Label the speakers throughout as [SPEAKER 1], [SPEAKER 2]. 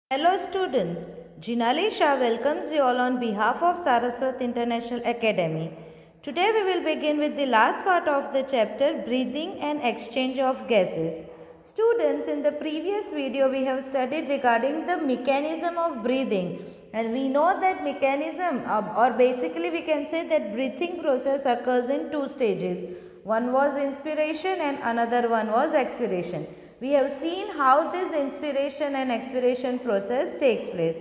[SPEAKER 1] Hello students, Jinali Shah welcomes you all on behalf of Saraswat International Academy. Today we will begin with the last part of the chapter breathing and exchange of gases. Students, in the previous video we have studied regarding the mechanism of breathing, and we know that mechanism or basically we can say that breathing process occurs in two stages. One was inspiration and another one was expiration. We have seen how this inspiration and expiration process takes place.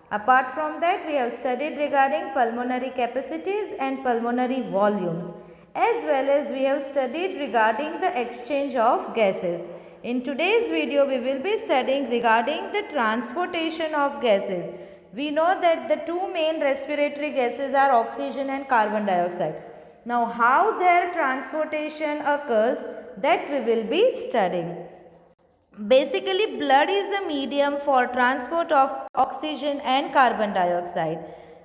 [SPEAKER 1] Apart from that, we have studied regarding pulmonary capacities and pulmonary volumes, as well as we have studied regarding the exchange of gases. In today's video, we will be studying regarding the transportation of gases. We know that the two main respiratory gases are oxygen and carbon dioxide. Now, how their transportation occurs, that we will be studying. Basically, blood is a medium for transport of oxygen and carbon dioxide.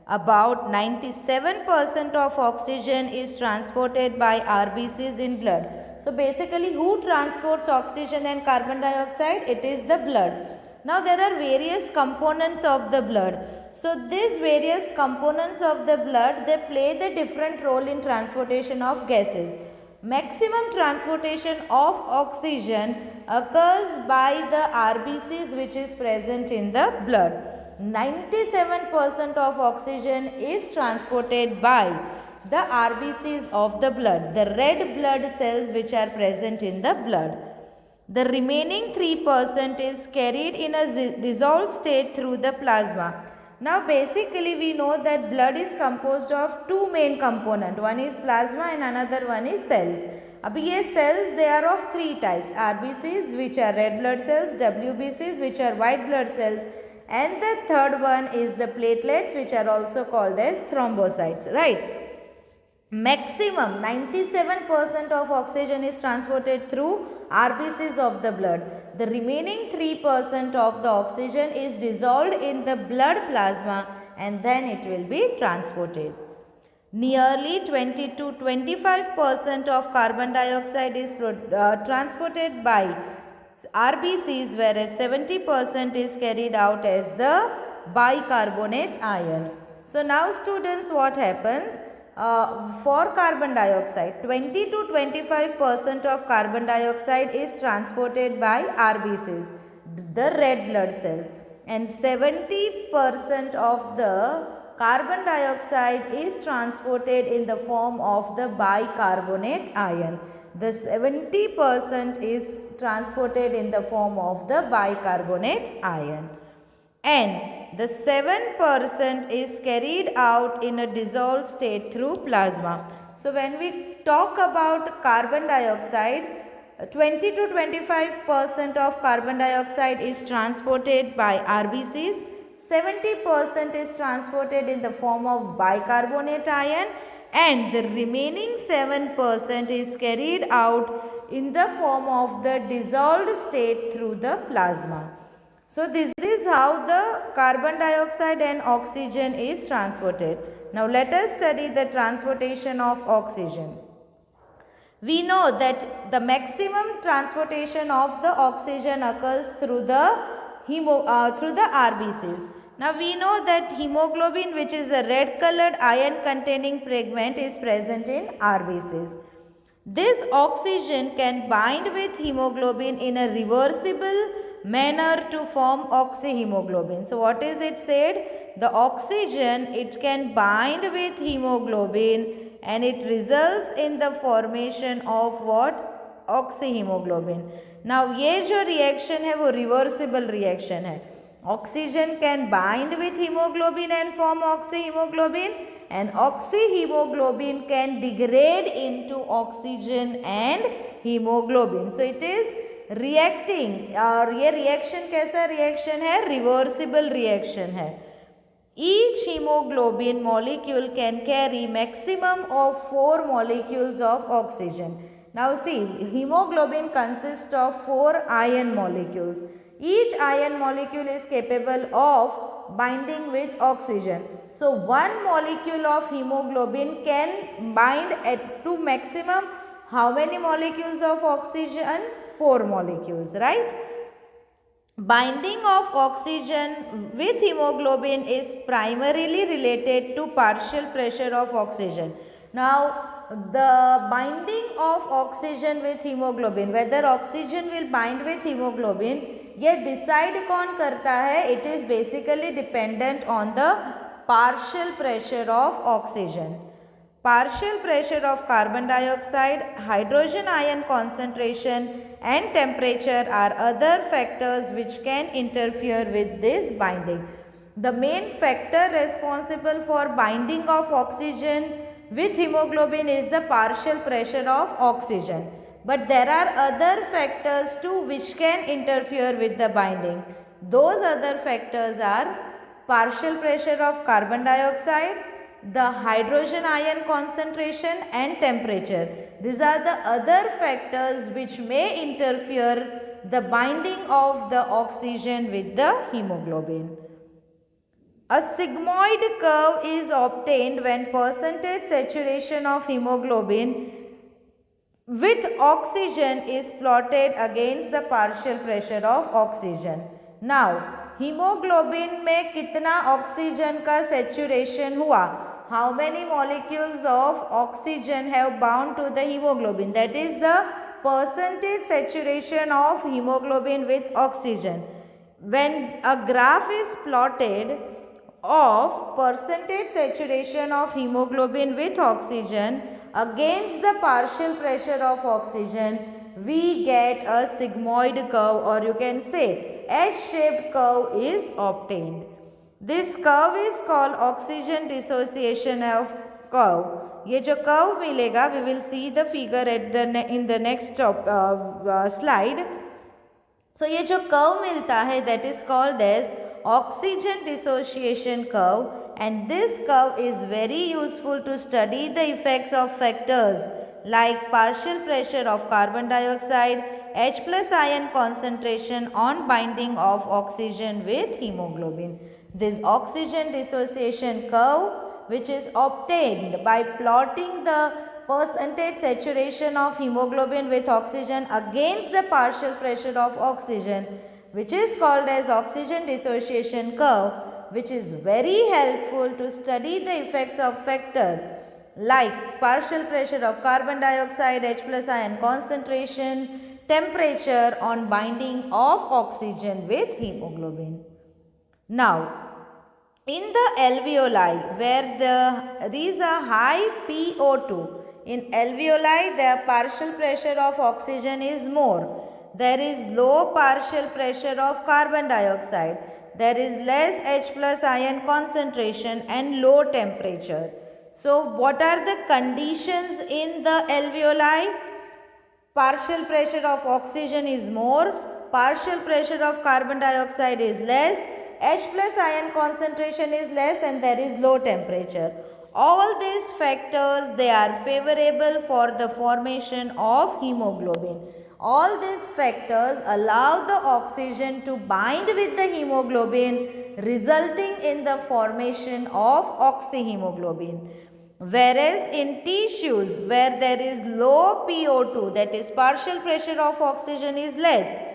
[SPEAKER 1] About 97% of oxygen is transported by RBCs in blood. So, basically, who transports oxygen and carbon dioxide? It is the blood. Now, there are various components of the blood. So, these various components of the blood, they play the different role in transportation of gases. Maximum transportation of oxygen occurs by the RBCs which is present in the blood. 97% of oxygen is transported by the RBCs of the blood, the red blood cells which are present in the blood. The remaining 3% is carried in a dissolved state through the plasma. Now basically we know that blood is composed of two main components. One is plasma and another one is cells. अभी ये cells they are of three types. RBCs which are red blood cells, WBCs which are white blood cells, and the third one is the platelets which are also called as thrombocytes, right? Maximum 97% of oxygen is transported through RBCs of the blood. The remaining 3% of the oxygen is dissolved in the blood plasma and then it will be transported. Nearly 20 to 25% of carbon dioxide is transported by RBCs, whereas 70% is carried out as the bicarbonate ion. So now students, what happens? For carbon dioxide, 20 to 25% of carbon dioxide is transported by RBCs, the red blood cells, and 70% of the carbon dioxide is transported in the form of the bicarbonate ion. The 70% is transported in the form of the bicarbonate ion, and the 7% is carried out in a dissolved state through plasma. So when we talk about carbon dioxide, 20 to 25% of carbon dioxide is transported by RBCs, 70% is transported in the form of bicarbonate ion, and the remaining 7% is carried out in the form of the dissolved state through the plasma. So this is how the carbon dioxide and oxygen is transported. Now let us study the transportation of oxygen. We know that the maximum transportation of the oxygen occurs through the RBCs. Now we know that hemoglobin, which is a red colored iron containing fragment, is present in RBCs. This oxygen can bind with hemoglobin in a reversible manner to form oxyhemoglobin. So what is it said? The oxygen, it can bind with hemoglobin and it results in the formation of what? Oxyhemoglobin. Now ये जो reaction है वो reversible reaction है. Oxygen can bind with hemoglobin and form oxyhemoglobin, and oxyhemoglobin can degrade into oxygen and hemoglobin. So it is reacting, और ये reaction कैसा reaction है? Reversible reaction है. Each hemoglobin molecule can carry maximum of 4 molecules of oxygen. Now see, hemoglobin consists of 4 iron molecules. Each iron molecule is capable of binding with oxygen. So one molecule of hemoglobin can bind to maximum how many molecules of oxygen? 4 molecules, right? binding of oxygen with hemoglobin is primarily related to partial pressure of oxygen. Now, the binding of oxygen with hemoglobin, whether oxygen will bind with hemoglobin, ये decide कौन करता है? It is basically dependent on the partial pressure of oxygen. Partial pressure of carbon dioxide, hydrogen ion concentration and temperature are other factors which can interfere with this binding. The main factor responsible for binding of oxygen with hemoglobin is the partial pressure of oxygen. But there are other factors too which can interfere with the binding. Those other factors are partial pressure of carbon dioxide, the hydrogen ion concentration and temperature. These are the other factors which may interfere the binding of the oxygen with the hemoglobin. A sigmoid curve is obtained when percentage saturation of hemoglobin with oxygen is plotted against the partial pressure of oxygen. Now, hemoglobin में कितना oxygen का saturation हुआ? How many molecules of oxygen have bound to the hemoglobin? That is the percentage saturation of hemoglobin with oxygen. When a graph is plotted of percentage saturation of hemoglobin with oxygen against the partial pressure of oxygen, we get a sigmoid curve, or you can say S-shaped curve is obtained. This curve is called oxygen dissociation of curve. ये जो curve मिलेगा, we will see the figure at in the next slide. So ये जो curve मिलता है, that is called as oxygen dissociation curve, and this curve is very useful to study the effects of factors like partial pressure of carbon dioxide, H plus ion concentration on binding of oxygen with hemoglobin. This oxygen dissociation curve, which is obtained by plotting the percentage saturation of hemoglobin with oxygen against the partial pressure of oxygen, which is called as oxygen dissociation curve, which is very helpful to study the effects of factors like partial pressure of carbon dioxide, H plus ion concentration, temperature on binding of oxygen with hemoglobin. Now, in the alveoli where there is a high PO2, in alveoli the partial pressure of oxygen is more. There is low partial pressure of carbon dioxide. There is less H plus ion concentration and low temperature. So, what are the conditions in the alveoli? Partial pressure of oxygen is more, partial pressure of carbon dioxide is less, H plus ion concentration is less, and there is low temperature. All these factors, they are favorable for the formation of hemoglobin. All these factors allow the oxygen to bind with the hemoglobin, resulting in the formation of oxyhemoglobin. Whereas in tissues where there is low PO2, that is partial pressure of oxygen is less,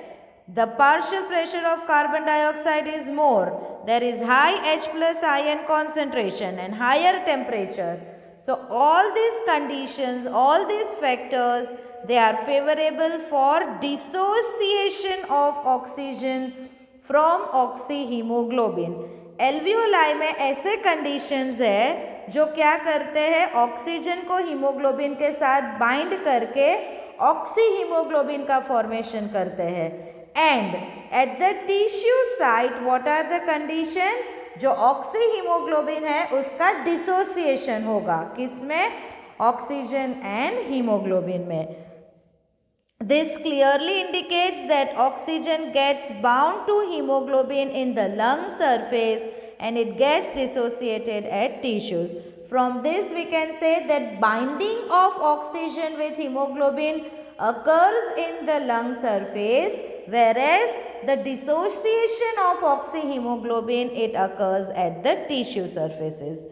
[SPEAKER 1] the partial pressure of carbon dioxide is more, there is high H plus ion concentration and higher temperature. So all these conditions, all these factors, they are favorable for dissociation of oxygen from oxyhemoglobin. Alveoli में ऐसे conditions है जो क्या करते हैं, oxygen को haemoglobin के साथ बाइंड करके ऑक्सीहीमोग्लोबिन का फॉर्मेशन करते हैं. And at the tissue site what are the condition, जो ऑक्सीहीमोग्लोबिन है उसका डिसोसिएशन होगा, किसमें, ऑक्सीजन एंड हीमोग्लोबिन में. This clearly indicates that oxygen gets bound to hemoglobin in the lung surface and it gets dissociated at tissues. From this we can say that binding of oxygen with hemoglobin occurs in the lung surface, whereas the dissociation of oxyhemoglobin, it occurs at the tissue surfaces.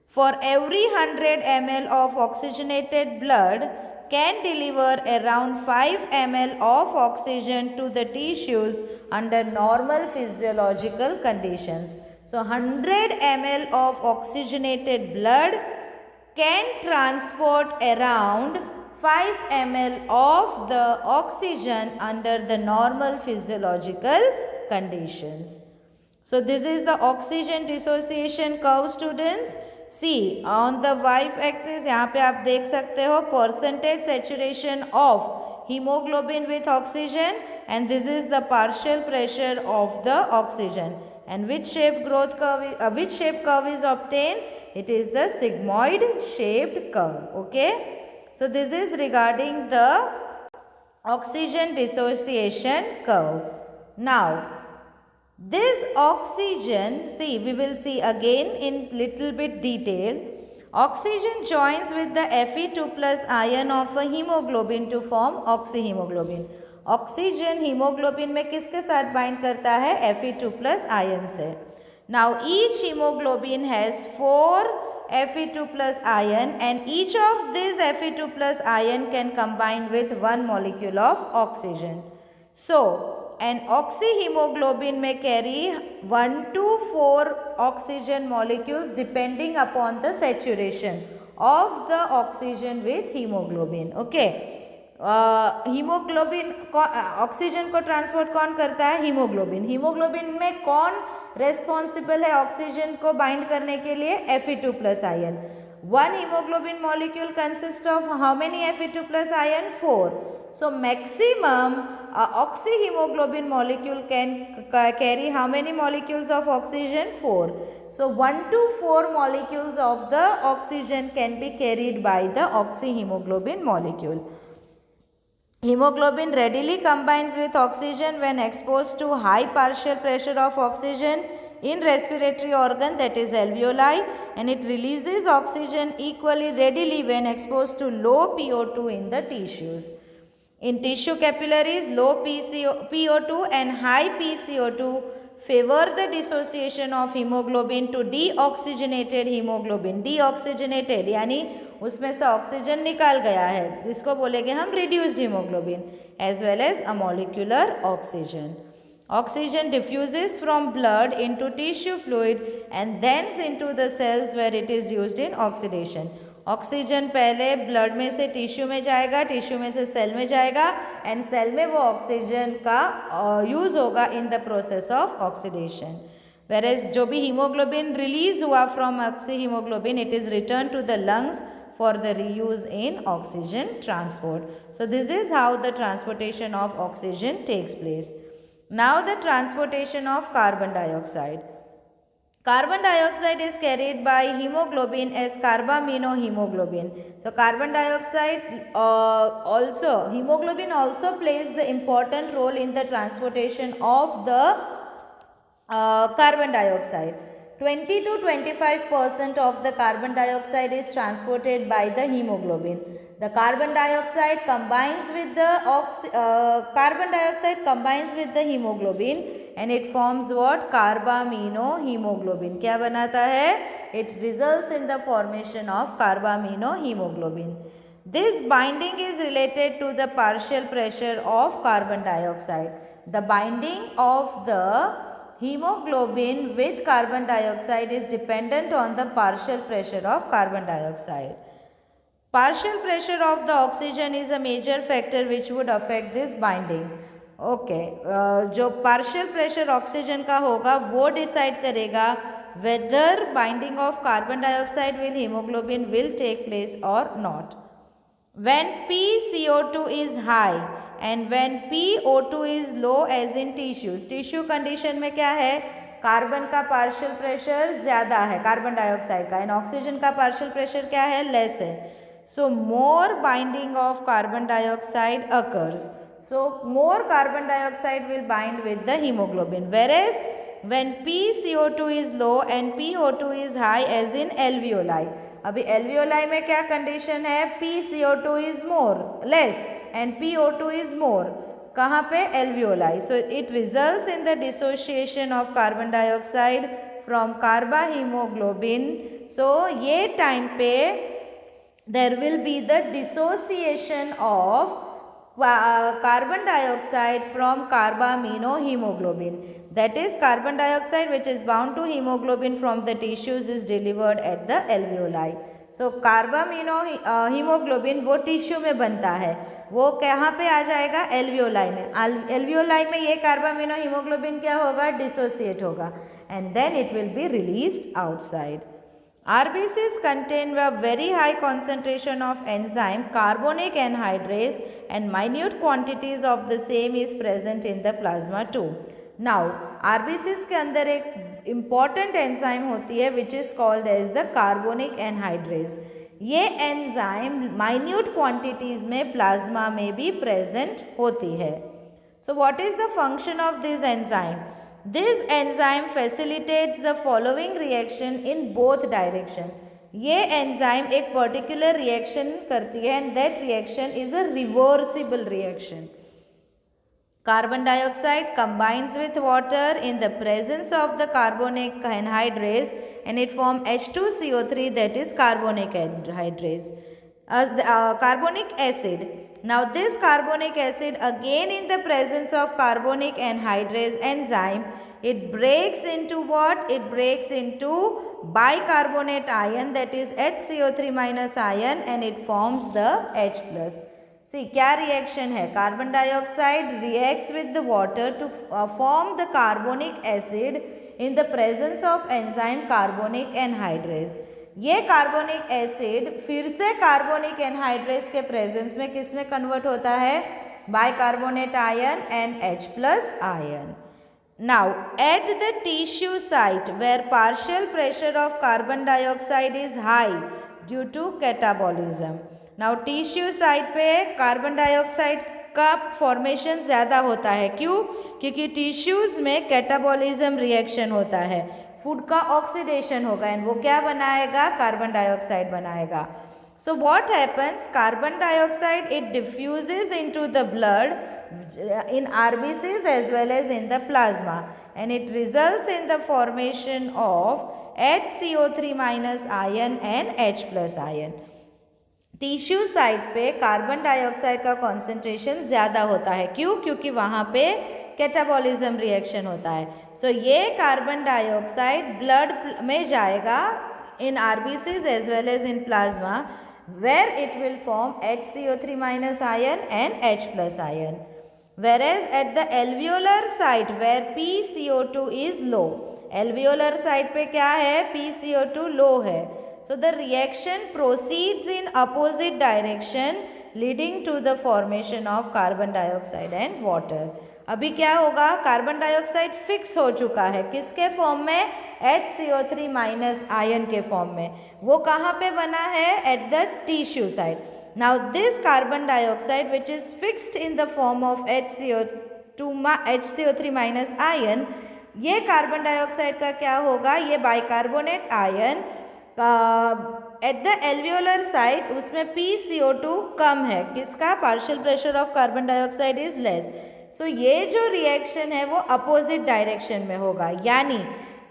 [SPEAKER 1] For every 100 ml of oxygenated blood, can deliver around 5 ml of oxygen to the tissues under normal physiological conditions. So 100 ml of oxygenated blood can transport around 5 ml of the oxygen under the normal physiological conditions. So this is the oxygen dissociation curve, students. See, on the y-axis यहाँ पे आप देख सकते हो percentage saturation of hemoglobin with oxygen, and this is the partial pressure of the oxygen. And which shape curve is obtained? It is the sigmoid shaped curve. Okay. So this is regarding the oxygen dissociation curve. Now, this oxygen, see, we will see again in little bit detail. Oxygen joins with the Fe2 plus ion of a hemoglobin to form oxyhemoglobin. Oxygen haemoglobin में किसके साथ bind करता है? Fe2 plus ion से. Now each hemoglobin has 4 Fe2 plus ion, and each of these Fe2 plus ion can combine with one molecule of oxygen. So an oxyhemoglobin may carry 1 to 4 oxygen molecules depending upon the saturation of the oxygen with hemoglobin. Okay. Haemoglobin oxygen को transport कौन करता है? Haemoglobin. Haemoglobin में कौन responsible है oxygen को bind करने के लिए? Fe2 plus ion. One hemoglobin molecule consists of how many Fe2 plus ion? 4. So maximum oxyhemoglobin molecule can carry how many molecules of oxygen? 4. So 1 to 4 molecules of the oxygen can be carried by the oxyhemoglobin molecule. Hemoglobin readily combines with oxygen when exposed to high partial pressure of oxygen in respiratory organ, that is alveoli, and it releases oxygen equally readily when exposed to low PO2 in the tissues. In tissue capillaries, low PO2 and high PCO2 favor the dissociation of hemoglobin to deoxygenated hemoglobin. Deoxygenated यानी उसमें से oxygen निकाल गया है, जिसको बोलेंगे हम reduced hemoglobin, as well as a molecular oxygen. Oxygen diffuses from blood into tissue fluid and thence into the cells where it is used in oxidation. Oxygen पहले ब्लड में से टिश्यू में जाएगा, टिश्यू में से सेल में जाएगा, and cell में वो ऑक्सीजन का यूज़ होगा in the process of oxidation. Whereas जो भी हीमोग्लोबिन रिलीज हुआ from oxyhaemoglobin, it is return to the lungs for the reuse in oxygen transport. So this is how the transportation of oxygen takes place. Now the transportation of carbon dioxide. Carbon dioxide is carried by hemoglobin as carbaminohemoglobin. So carbon dioxide hemoglobin also plays the important role in the transportation of the carbon dioxide. 20 to 25% of the carbon dioxide is transported by the hemoglobin. The carbon dioxide combines with the hemoglobin and it forms what? Carbaminohemoglobin. क्या बनाता है? It results in the formation of carbaminohemoglobin. This binding is related to the partial pressure of carbon dioxide. The binding of the hemoglobin with carbon dioxide is dependent on the partial pressure of carbon dioxide. Partial pressure of the oxygen is a major factor which would affect this binding. Okay, जो partial pressure oxygen का होगा वो decide करेगा whether binding of carbon dioxide with hemoglobin will take place or not. When PCO2 is high and when PO2 is low as in tissues, tissue condition में क्या है? Carbon का partial pressure ज़्यादा है कार्बन डाइऑक्साइड का, and oxygen का partial pressure क्या है? लेस है. So more binding of carbon dioxide occurs. So more carbon dioxide will bind with the haemoglobin, whereas when PCO2 is low and PO2 is high as in alveoli. अभी alveoli में क्या condition है? PCO2 is more less and PO2 is more. कहाँ पे? alveoli. So it results in the dissociation of carbon dioxide from carbahemoglobin. So ये time पे there will be the dissociation of carbon dioxide from carbaminohemoglobin. That is, carbon dioxide which is bound to hemoglobin from the tissues is delivered at the alveoli. So कार्बामिनोहीमोग्लोबिन वो tissue में बनता है, वो कहाँ पे आ जाएगा? एल्वियोलाई में. एल्वियोलाई में ये कार्बामिनोहीमोग्लोबिन क्या होगा? डिसोसिएट होगा, and then it will be released outside. RBCs contain a very high concentration of enzyme carbonic anhydrase and minute quantities of the same is present in the plasma too. Now RBCs के अंदर एक important enzyme होती है which is called as the carbonic anhydrase. ये enzyme minute quantities में plasma में भी present होती है. So what is the function of this enzyme? This enzyme facilitates the following reaction in both direction. ये enzyme एक particular reaction करती है and that reaction is a reversible reaction. Carbon dioxide combines with water in the presence of the carbonic anhydrase and it forms H2CO3, that is carbonic anhydrase. Carbonic acid. Now this carbonic acid again in the presence of carbonic anhydrase enzyme, it breaks into what? It breaks into bicarbonate ion, that is HCO3 minus ion, and it forms the H plus. See, क्या reaction है? Carbon dioxide reacts with the water to form the carbonic acid in the presence of enzyme carbonic anhydrase. ये carbonic acid फिर से carbonic anhydrase के presence में किस में convert होता है? Bicarbonate ion and H plus ion. Now at the tissue site where partial pressure of carbon dioxide is high due to catabolism. Now tissue site पे carbon dioxide का formation ज़्यादा होता है. क्यों? क्योंकि टिश्यूज़ में कैटाबॉलिज्म रिएक्शन होता है, फूड का ऑक्सीडेशन होगा एंड वो क्या बनाएगा? कार्बन डाइऑक्साइड बनाएगा. So what happens? Carbon dioxide it diffuses into the blood in RBCs as well as in the plasma and it results in the formation of HCO3 minus ion and H plus ion. Tissue site पे carbon dioxide का concentration ज़्यादा होता है. क्यों? क्योंकि वहाँ पे catabolism reaction होता है. सो ये कार्बन डाइऑक्साइड ब्लड में जाएगा in RBCs as well as in plasma where it will form HCO3 minus ion and H plus ion. whereas at the alveolar site where PCO2 is low, alveolar site पे क्या है? PCO2 लो है. So the reaction proceeds in opposite direction leading to the formation of carbon dioxide and water. अभी क्या होगा? Carbon dioxide fix हो चुका है किसके फॉर्म में? HCO3 माइनस आयन के फॉर्म में. वो कहाँ पे बना है? At the tissue side. Now this carbon dioxide which is fixed in the form of HCO3 minus ion, ये कार्बन डाइऑक्साइड का क्या होगा? ये bicarbonate ion at the alveolar site उसमें PCO2 कम है. किसका? Partial pressure of carbon dioxide is less. So ये जो रिएक्शन है वो अपोजिट डायरेक्शन में होगा, यानी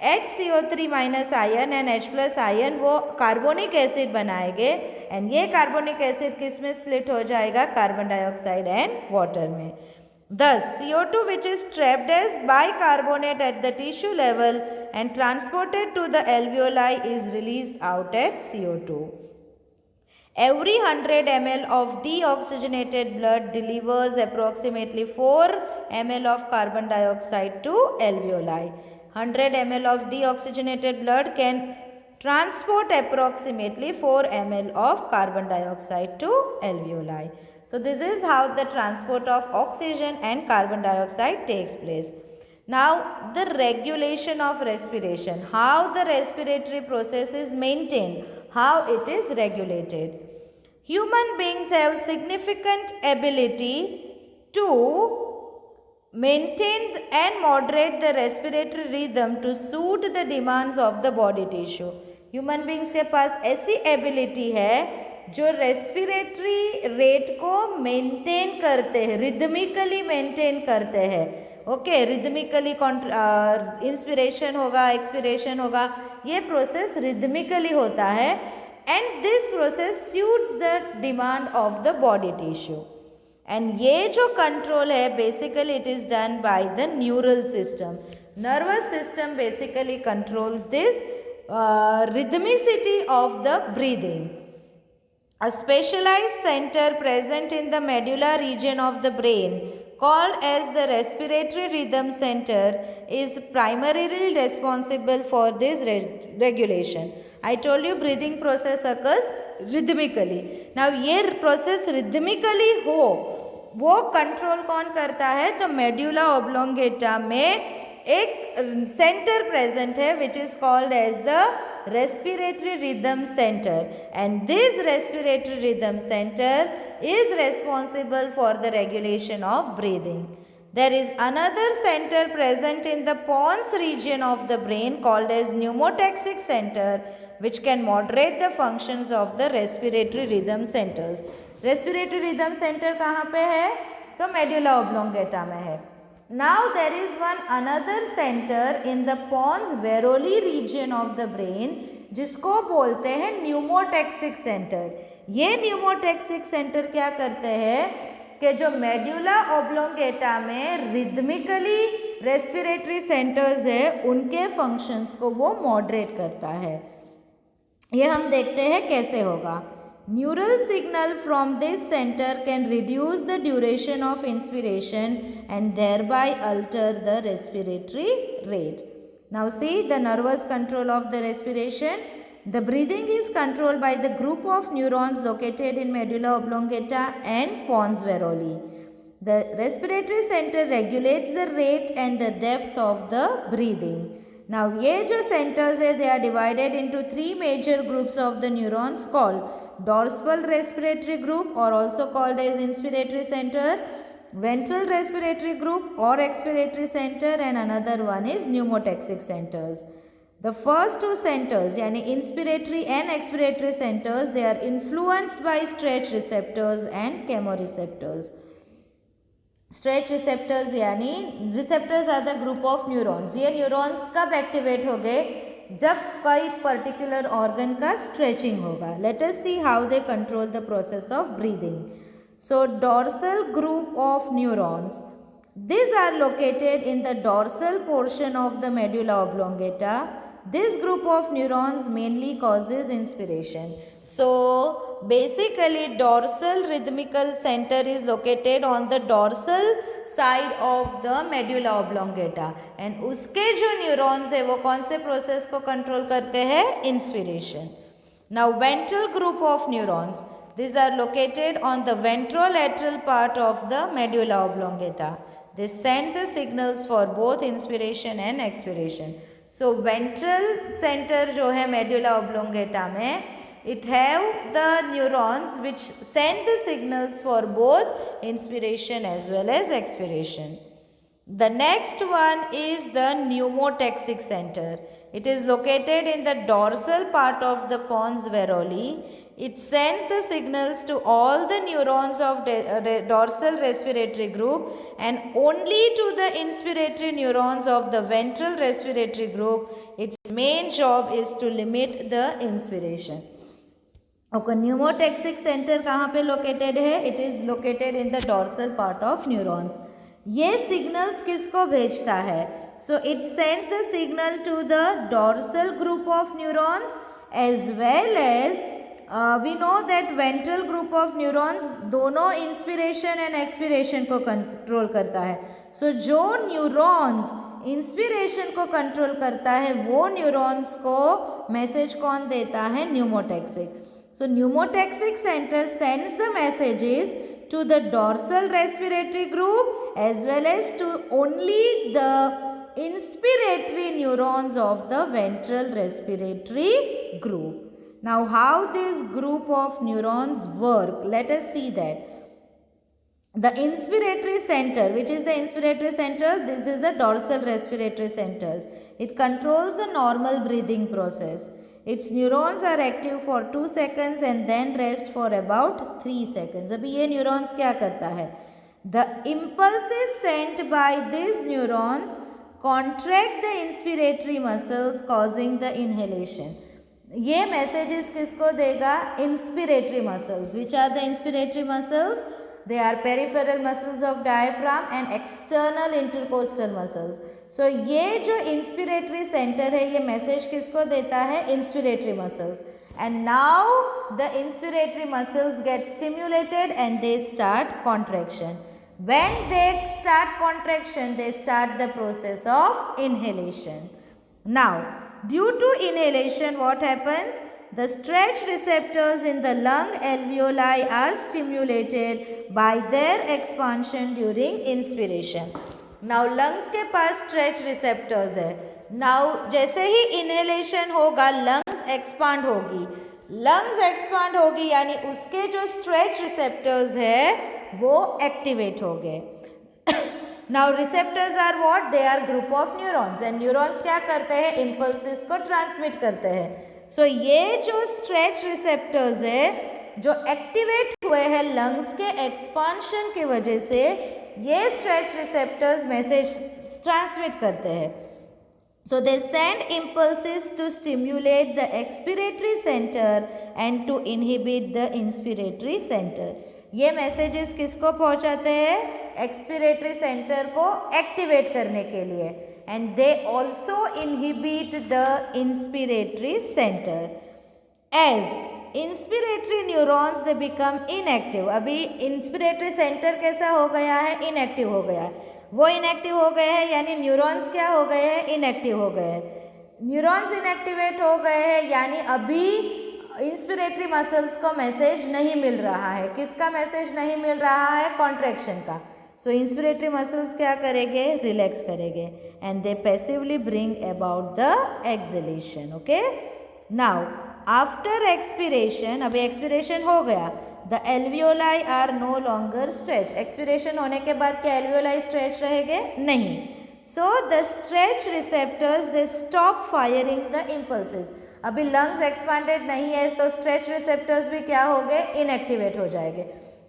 [SPEAKER 1] HCO3 minus ion and H plus ion वो कार्बोनिक एसिड बनाएंगे एंड ये कार्बोनिक एसिड किस में स्प्लिट हो जाएगा? कार्बन डाइऑक्साइड एंड वाटर में. Thus, CO2 which is trapped as bicarbonate at the tissue level and transported to the alveoli is released out as CO2. Every 100 ml of deoxygenated blood delivers approximately 4 ml of carbon dioxide to alveoli. 100 ml of deoxygenated blood can transport approximately 4 ml of carbon dioxide to alveoli. So this is how the transport of oxygen and carbon dioxide takes place. Now the regulation of respiration, how the respiratory process is maintained, how it is regulated. Human beings have significant ability to maintain and moderate the respiratory rhythm to suit the demands of the body tissue. Human beings के पास ऐसी ability है जो respiratory rate को maintain करते हैं, rhythmically maintain करते हैं. Okay, rhythmically inspiration होगा, एक्सपिरेशन होगा, ये प्रोसेस रिदमिकली होता है and this process suits the demand of the body tissue. And ये जो control है basically it is done by the neural system. Nervous system basically controls this rhythmicity of the breathing. A specialized center present in the medulla region of the brain called as the respiratory rhythm center is primarily responsible for this regulation. I told you breathing process occurs rhythmically. Now ये process rhythmically हो वो control कौन करता है? तो medulla oblongata में एक centre present है which is called as the respiratory rhythm center, and this respiratory rhythm center is responsible for the regulation of breathing. There is another center present in the pons region of the brain called as pneumotaxic center, which can moderate the functions of the respiratory rhythm centers. Respiratory rhythm center कहाँ पे है? तो medulla oblongata में है. Now there is one another center in the pons varoli region of the brain जिसको बोलते हैं pneumotaxic centre. ये न्यूमोटैक्सिक सेंटर क्या करते हैं कि जो मेड्यूला ऑब्लोंगेटा में रिदमिकली रेस्पिरेटरी सेंटर्स है उनके फंक्शंस को वो मॉडरेट करता है. ये हम देखते हैं कैसे होगा. Neural signal from this center can reduce the duration of inspiration and thereby alter the respiratory rate. Now see the nervous control of the respiration. The breathing is controlled by the group of neurons located in medulla oblongata and pons varoli. The respiratory center regulates the rate and the depth of the breathing. Now ये जो centers है they are divided into three major groups of the neurons called dorsal respiratory group or also called as inspiratory center, ventral respiratory group or expiratory center, and another one is pneumotaxic centers. The first two centers यानी inspiratory and expiratory centers they are influenced by stretch receptors and chemoreceptors. Stretch receptors यानी receptors are the group of neurons. ये neurons कब activate हो गए? जब कोई particular organ का stretching होगा. Let us see how they control the process of breathing. So dorsal group of neurons these are located in the dorsal portion of the medulla oblongata. This group of neurons mainly causes inspiration. So basically dorsal rhythmical center is located on the dorsal side of the medulla oblongata and उसके जो neurons है वो कौन से process को control करते हैं? Inspiration. Now ventral group of neurons, these are located on the ventrolateral part of the medulla oblongata. They send the signals for both inspiration and expiration. So ventral center जो है medulla oblongata में, it have the neurons which send the signals for both inspiration as well as expiration. The next one is the pneumotaxic center. It is located in the dorsal part of the pons varoli. It sends the signals to all the neurons of dorsal respiratory group and only to the inspiratory neurons of the ventral respiratory group. Its main job is to limit the inspiration. Okay, pneumotaxic center कहाँ पे located है? It is located in the dorsal part of neurons. ये signals किसको भेजता है? So it sends the signal to the dorsal group of neurons as well as we know that ventral group of neurons दोनों inspiration and expiration को control करता है. So जो neurons inspiration को control करता है वो neurons को message कौन देता है? Pneumotaxic. So pneumotaxic center sends the messages to the dorsal respiratory group as well as to only the inspiratory neurons of the ventral respiratory group. Now how this group of neurons work? Let us see that. The inspiratory center, which is the inspiratory center, this is the dorsal respiratory centers. It controls the normal breathing process. Its neurons are active for 2 seconds and then rest for about 3 seconds. अभी ये neurons क्या करता है? The impulses sent by these neurons contract the inspiratory muscles causing the inhalation. ये messages किसको देगा? Inspiratory muscles. Which are the inspiratory muscles? They are peripheral muscles of diaphragm and external intercostal muscles. So ये जो inspiratory centre है ये message किसको देता है? Inspiratory muscles. And now the inspiratory muscles get stimulated and they start contraction. When they start contraction, they start the process of inhalation. Now, due to inhalation, what happens? The stretch receptors in the lung alveoli are stimulated by their expansion during inspiration. Now, lungs के पास stretch receptors है. Now, जैसे ही inhalation होगा, lungs expand होगी. lungs expand होगी यानी उसके जो stretch receptors है वो activate हो गए. Now receptors are what? They are group of neurons and neurons क्या करते हैं? impulses को transmit करते हैं. So ये जो stretch receptors है जो activate हुए हैं lungs के expansion की वजह से, ये stretch receptors message transmit करते हैं. So they send impulses to stimulate the expiratory center and to inhibit the inspiratory center. ये messages किसको पहुंचाते हैं? Expiratory center को activate करने के लिए. And they also inhibit the inspiratory center. As inspiratory neurons they become inactive. अभी inspiratory center कैसा हो गया है? Inactive हो गया है. वो इनएक्टिव हो गए हैं यानी न्यूरॉन्स क्या हो गए हैं? इनएक्टिव हो गए हैं. न्यूरॉन्स इनएक्टिवेट हो गए हैं यानी अभी इंस्पिरेटरी मसल्स को मैसेज नहीं मिल रहा है. किसका मैसेज नहीं मिल रहा है? कॉन्ट्रैक्शन का. सो इंस्पिरेटरी मसल्स क्या करेंगे? रिलैक्स करेंगे and they passively bring about the exhalation. Okay. Now after expiration, अभी एक्सपिरेशन हो गया, the alveoli are no longer stretch. Expiration होने के बाद क्या एल्वियोलाई स्ट्रेच रहेंगे? नहीं. So the stretch receptors they stop firing the impulses. अभी लंग्स एक्सपांडेड नहीं है तो स्ट्रेच रिसेप्टर्स भी क्या हो गए? इनएक्टिवेट हो जाएंगे.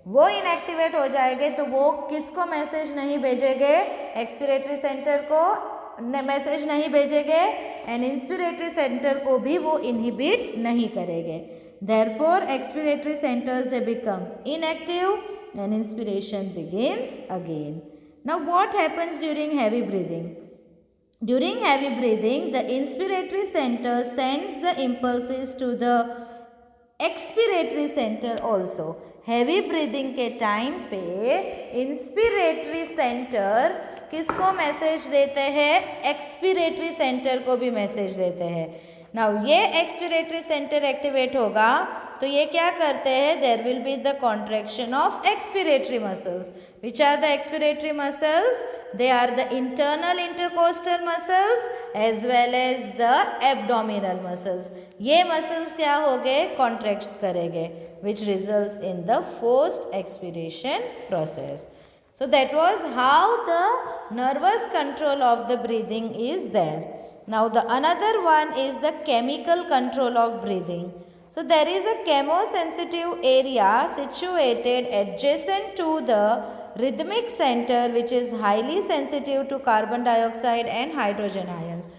[SPEAKER 1] वो इनएक्टिवेट हो जाएंगे तो वो किसको मैसेज नहीं भेजेंगे? एक्सपिरेटरी सेंटर को मैसेज नहीं भेजेंगे एंड इंस्पिरेटरी सेंटर को भी वो इनहिबिट नहीं करेंगे. Therefore, expiratory centers they become inactive and inspiration begins again. Now, what happens during heavy breathing? During heavy breathing, the inspiratory center sends the impulses to the expiratory center also. Heavy breathing के time पे inspiratory center किसको message देते हैं? Expiratory centre को भी message देते हैं. Now ये एक्सपिरेटरी सेंटर एक्टिवेट होगा तो ये क्या करते हैं? There will be the contraction of expiratory muscles. Which are the expiratory muscles? They are the internal intercostal muscles as well as the abdominal muscles. ये मसल्स क्या हो गए? कॉन्ट्रैक्ट करेंगे which results in the forced expiration process. So that was how the nervous control of the breathing is there. Now the another one is the chemical control of breathing. So there is a chemosensitive area situated adjacent to the rhythmic center which is highly sensitive to carbon dioxide and hydrogen ions.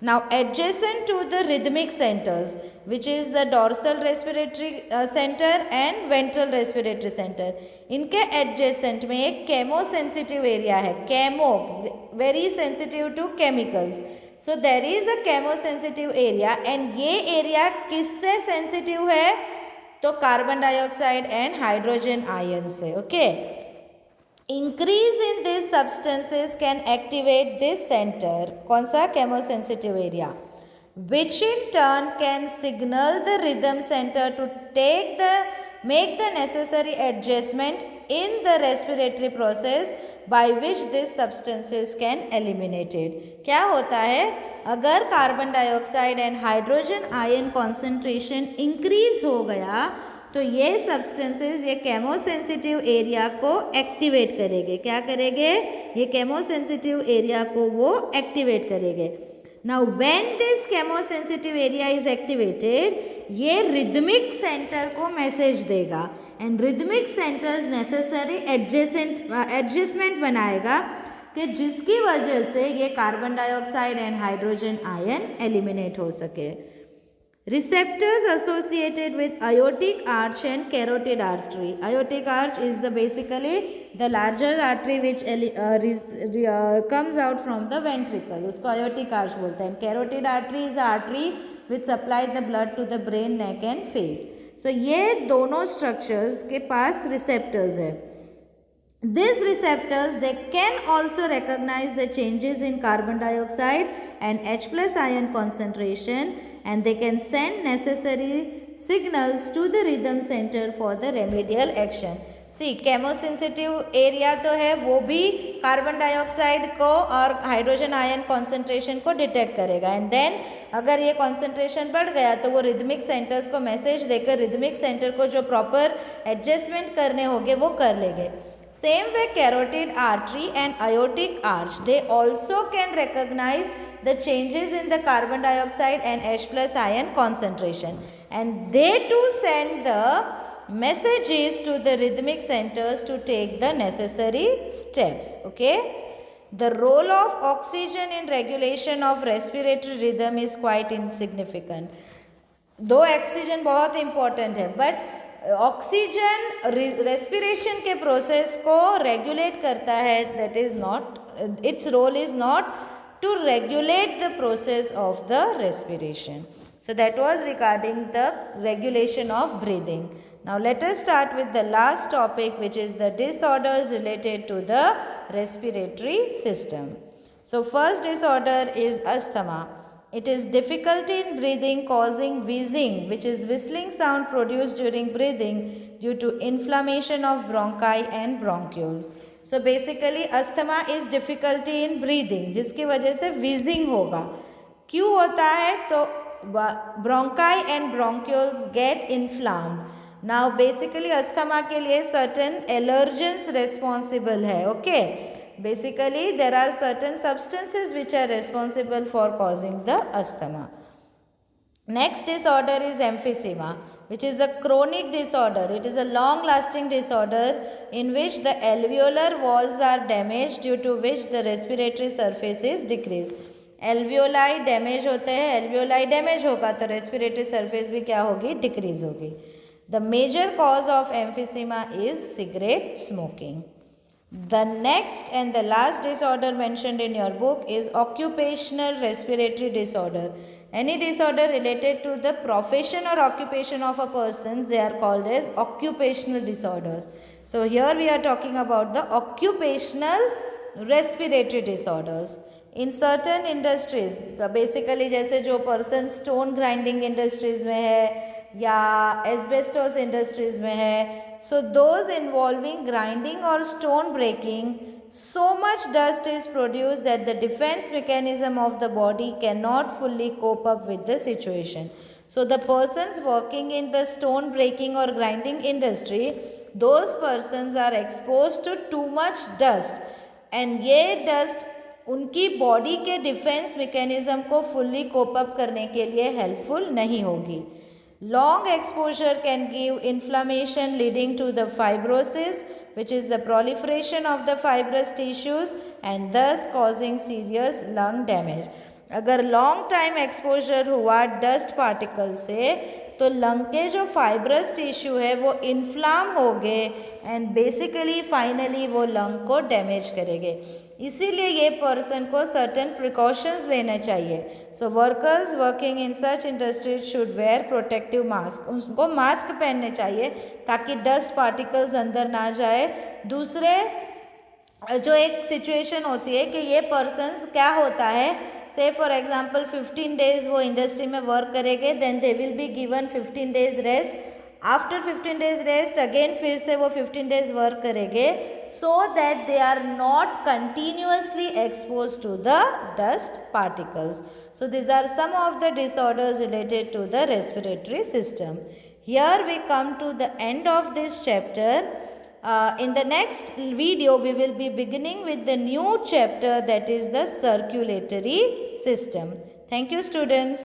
[SPEAKER 1] Now adjacent to the rhythmic centers which is the dorsal respiratory center and ventral respiratory center, इनके adjacent में एक chemosensitive area है. Chemo very sensitive to chemicals. So there is a chemosensitive area and ये area किससे sensitive है? तो carbon dioxide and hydrogen ion से. Okay. Increase in these substances can activate this center. कौन सा? chemosensitive area. Which in turn can signal the rhythm center to make the necessary adjustment in the respiratory process by which these substances can eliminated. क्या होता है? अगर carbon dioxide and hydrogen ion concentration increase हो गया तो ये substances ये केमोसेंसिटिव area को एक्टिवेट करेंगे. क्या करेंगे? ये केमोसेंसिटिव एरिया को वो एक्टिवेट करेंगे. Now when this chemosensitive area is activated, ये रिदमिक सेंटर को मैसेज देगा and rhythmic centres necessary adjustment बनाएगा कि जिसकी वजह से ये carbon dioxide and hydrogen ion eliminate हो सके. Receptors associated with aortic arch and carotid artery. Aortic arch is basically the larger artery which comes out from the ventricle. उसको aortic arch बोलते हैं. Carotid artery is the artery which supply the blood to the brain, neck and face. So ये दोनों structures के पास receptors है. These receptors, they can also recognize the changes in carbon dioxide and H plus ion concentration, and they can send necessary signals to the rhythm center for the remedial action. See, chemosensitive area तो है, वो भी carbon dioxide को और hydrogen ion concentration को detect करेगा. And then अगर ये कॉन्सेंट्रेशन बढ़ गया तो वो रिदमिक सेंटर्स को मैसेज देकर रिदमिक सेंटर को जो प्रॉपर एडजस्टमेंट करने होंगे वो कर लेंगे. Same way, carotid artery and aortic arch, they also can recognize the changes in the carbon dioxide and H plus ion concentration, and they too send the messages to the rhythmic centers to take the necessary steps. Okay, the role of oxygen in regulation of respiratory rhythm is quite insignificant. Though oxygen बहुत important है, but oxygen respiration के process को regulate करता है. That is not, its role is not to regulate the process of the respiration. So that was regarding the regulation of breathing. Now let us start with the last topic, which is the disorders related to the respiratory system. So first disorder is asthma. It is difficulty in breathing causing wheezing, which is whistling sound produced during breathing due to inflammation of bronchi and bronchioles. So basically asthma is difficulty in breathing, जिसकी वजह से wheezing होगा. क्यों होता है? तो bronchi and bronchioles get inflamed. Now basically asthma के लिए certain allergens responsible है. Okay. Basically there are certain substances which are responsible for causing the asthma. Next disorder is emphysema, which is a chronic disorder. It is a long lasting disorder in which the alveolar walls are damaged, due to which the respiratory surface is decreased. Alveoli damage होते हैं, alveoli damage होगा तो respiratory surface भी क्या होगी? Decrease होगी. The major cause of emphysema is cigarette smoking. The next and the last disorder mentioned in your book is occupational respiratory disorder. Any disorder related to the profession or occupation of a person, they are called as occupational disorders. So here we are talking about the occupational respiratory disorders. In certain industries, basically जैसे जो person stone grinding industries में है या asbestos industries में है, so those involving grinding or stone breaking, so much dust is produced that the defense mechanism of the body cannot fully cope up with the situation. So the persons working in the stone breaking or grinding industry, those persons are exposed to too much dust, and ये dust उनकी body के defence mechanism को fully cope up करने के लिए helpful नहीं होगी. Long exposure can give inflammation leading to the fibrosis, which is the proliferation of the fibrous tissues and thus causing serious lung damage. अगर long time exposure हुआ dust particle से तो lung के जो फाइब्रस टिश्यू है वो inflame हो गए एंड बेसिकली फाइनली वो लंग को डैमेज करेंगे. इसीलिए ये पर्सन को सर्टेन प्रिकॉशंस लेने चाहिए. So workers working in such industries should wear protective mask. उनको मास्क पहनने चाहिए ताकि डस्ट पार्टिकल्स अंदर ना जाए. दूसरे जो एक सिचुएशन होती है कि ये पर्सन्स क्या होता है, से फॉर एग्जांपल 15 डेज वो इंडस्ट्री में वर्क करेंगे, then they will be given 15 days rest. After 15 days rest again फिर से वो 15 डेज वर्क करेंगे, so that they are not continuously expose to the dust particles. So this are some of the disorders related to the respiratory system. Here we come to the end of this chapter. In the next video, we will be beginning with the new chapter, that is the circulatory system. Thank you, students.